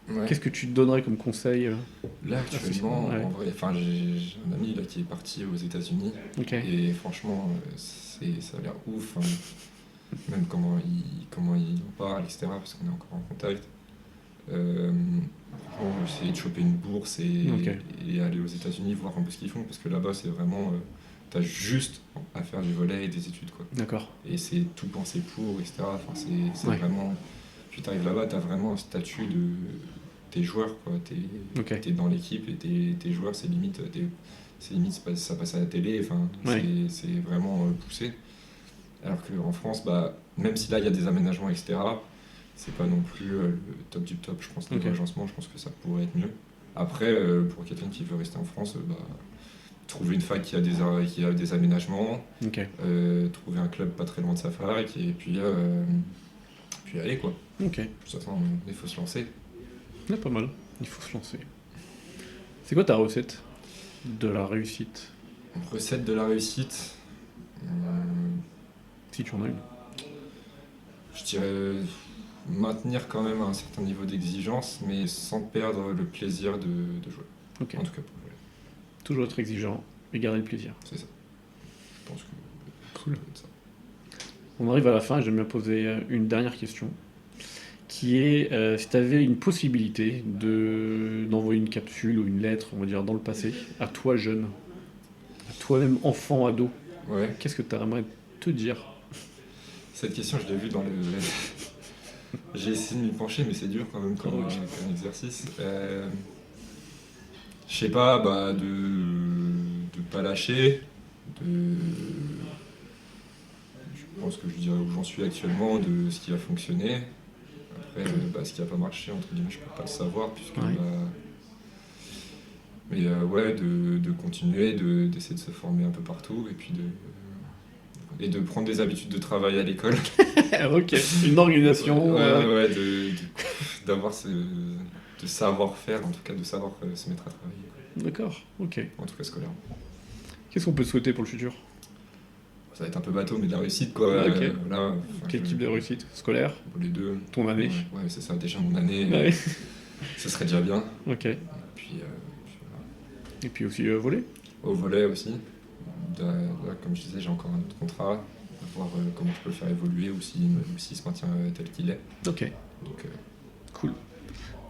Ouais. Qu'est-ce que tu te donnerais comme conseil là actuellement, en vrai, j'ai un ami là, qui est parti aux États-Unis et franchement, ça a l'air ouf. Même comment il en parle, etc. Parce qu'on est encore en contact. Essayer de choper une bourse et aller aux États-Unis voir un peu ce qu'ils font parce que là-bas c'est vraiment t'as juste à faire du volley et des études, quoi. D'accord. Et c'est tout pensé pour, etc. C'est vraiment... Puis t'arrives là-bas, t'as vraiment un statut de... T'es joueur, quoi. T'es dans l'équipe et t'es joueur, c'est limite, ça passe à la télé, c'est vraiment poussé. Alors qu'en France, même si là il y a des aménagements, etc., c'est pas non plus le top du top, je pense. Niveau agencement, je pense que ça pourrait être mieux. Après, pour quelqu'un qui veut rester en France, trouver une fac qui a des aménagements, trouver un club pas très loin de sa fac, et puis aller, quoi. De toute façon, il faut se lancer. Pas mal, il faut se lancer. C'est quoi ta recette de la réussite? Recette de la réussite Si tu en as une. Je dirais maintenir quand même un certain niveau d'exigence, mais sans perdre le plaisir de jouer. En tout cas pour jouer. Toujours être exigeant et garder le plaisir. C'est ça. Je pense que cool. Ça. On arrive à la fin et j'aime bien poser une dernière question, qui est si tu avais une possibilité d'envoyer une capsule ou une lettre, on va dire, dans le passé, à toi jeune, à toi-même enfant, ado, qu'est-ce que tu aimerais te dire? Cette question, je l'ai vue dans le... J'ai essayé de m'y pencher, mais c'est dur quand même comme exercice. Je sais pas, de pas lâcher, je pense que je dirais où j'en suis actuellement, de ce qui a fonctionné. Après, ce qui a pas marché, entre guillemets, je peux pas le savoir, puisque... Mais de continuer, d'essayer de se former un peu partout, et puis de prendre des habitudes de travail à l'école. Ok, une organisation. D'avoir de savoir-faire, en tout cas de savoir se mettre à travailler. D'accord, ok. En tout cas scolairement. Qu'est-ce qu'on peut souhaiter pour le futur? Ça va être un peu bateau, mais de la réussite, quoi. Quel type de réussite? Scolaire? Les deux. Ton année? Ouais, c'est ça, déjà mon année. Ce serait déjà bien. Ok. Et puis aussi volley? Au volley aussi. Là, comme je disais, j'ai encore un autre contrat. À voir comment je peux le faire évoluer ou s'il se maintient tel qu'il est. Ok. Donc, cool.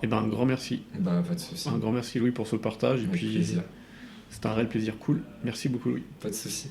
Et ben un grand merci. Bah, pas de souci. Un grand merci Louis pour ce partage. Et Avec puis plaisir. c'est un réel plaisir, cool. Merci beaucoup Louis. Pas de souci.